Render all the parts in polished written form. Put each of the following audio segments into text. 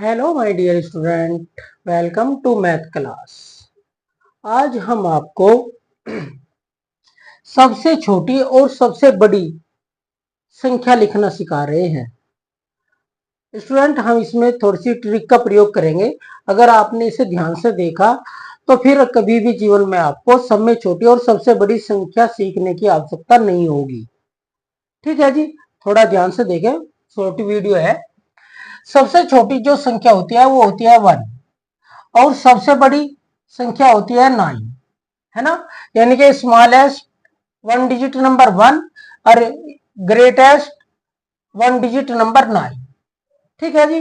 Hello my dear student, welcome to math class. आज हम आपको सबसे छोटी और सबसे बड़ी संख्या लिखना सिखा रहे हैं। स्टूडेंट, हम इसमें थोड़ी सी ट्रिक का प्रयोग करेंगे। अगर आपने इसे ध्यान से देखा तो फिर कभी भी जीवन में आपको सब में छोटी और सबसे बड़ी संख्या सीखने की आवश्यकता नहीं होगी। ठीक है जी, थोड़ा ध्यान से देखें, छोटी वीडियो है। सबसे छोटी जो संख्या होती है वो होती है 1 और सबसे बड़ी संख्या होती है 9, है ना। यानी कि स्मॉलेस्ट 1 डिजिट नंबर 1 और ग्रेटेस्ट 1 डिजिट नंबर 9। ठीक है जी।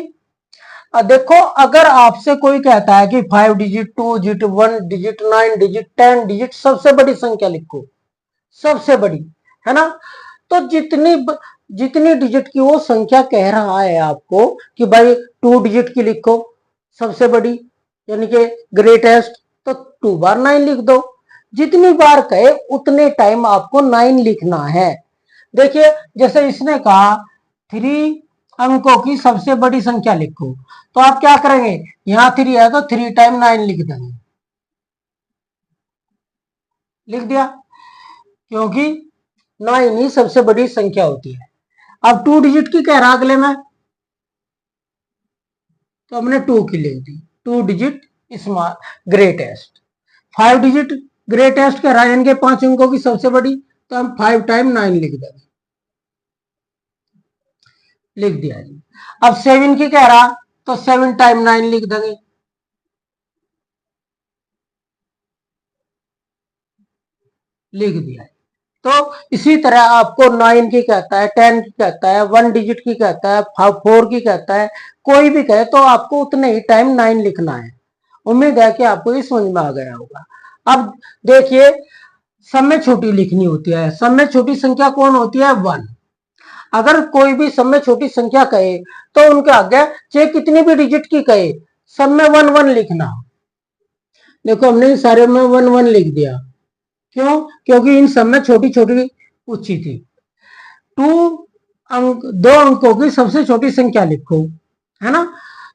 अब देखो, अगर आपसे कोई कहता है कि 5 digit 2 digit 1 digit 9 digit 10 digit सबसे बड़ी संख्या लिखो, सबसे बड़ी, है ना, तो जितनी डिजिट की वो संख्या कह रहा है आपको कि भाई 2 डिजिट की लिखो सबसे बड़ी, यानी कि ग्रेटेस्ट, तो 2 बार 9 लिख दो। जितनी बार कहे उतने टाइम आपको 9 लिखना है। देखिए, जैसे इसने कहा 3 अंकों की सबसे बड़ी संख्या लिखो, तो आप क्या करेंगे, यहां 3 है तो 3 टाइम 9 लिख देंगे। लिख दिया, क्योंकि 9 ही सबसे बड़ी संख्या होती है। अब 2 डिजिट की कह रहा अगले में, तो हमने 2 की लिख दी, 2 digit small greatest. 5 digit greatest कह रहा है, इनके 5 अंकों की सबसे बड़ी, तो हम 5 टाइम 9 लिख देंगे। लिख दिया जी। अब 7 की कह रहा, तो 7 टाइम 9 लिख देंगे। लिख दिया। तो इसी तरह आपको 9 की कहता है, 10 की कहता है, 1 डिजिट की कहता है, 4 की कहता है, कोई भी कहे तो आपको उतने ही टाइम 9 लिखना है। उम्मीद है कि आपको ये समझ में आ गया होगा। अब देखिए, सब में छोटी लिखनी होती है। सब में छोटी संख्या कौन होती है, 1। अगर कोई भी सब में छोटी संख्या कहे तो उनके आगे चाहे कितनी भी डिजिट की कहे, सब में 1 1 लिखना। देखो, हमने सारे में 1 1 लिख दिया। क्यों? क्योंकि इन सब में छोटी छोटी पूछी थी। 2 अंकों की सबसे छोटी संख्या लिखो, है ना।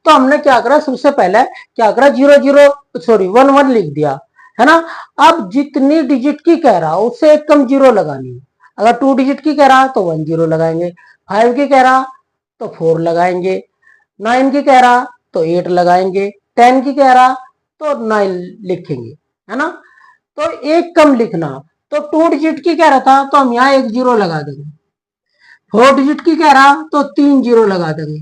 तो हमने क्या करा, सबसे पहले क्या करा, 1 1 लिख दिया, है ना। अब जितनी डिजिट की कह रहा उससे एक कम जीरो लगानी। अगर 2 डिजिट की कह रहा तो 1 जीरो लगाएंगे, 5 की कह रहा तो 4 लगाएंगे, 9 की कह रहा तो 8 लगाएंगे, 10 की कह रहा तो 9 लिखेंगे, है ना। तो एक कम लिखना। तो 2 डिजिट की कह रहा था तो हम यहाँ 1 जीरो लगा देंगे। 4 डिजिट की कह रहा तो 3 जीरो लगा देंगे।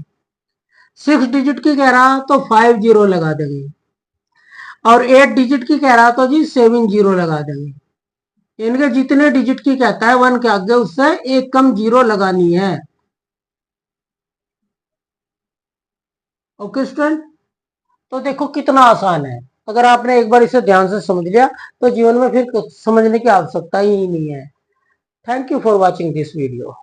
6 डिजिट की कह रहा तो 5 जीरो लगा देंगे। और 8 डिजिट की कह रहा तो जी 7 जीरो लगा देंगे। इनके जितने डिजिट की कहता है 1 के आगे उससे एक कम जीरो लगानी है। ओके स्टूडेंट, तो देखो कितना आसान है। अगर आपने एक बार इसे ध्यान से समझ लिया तो जीवन में फिर समझने की आवश्यकता ही नहीं है। Thank you for watching this video.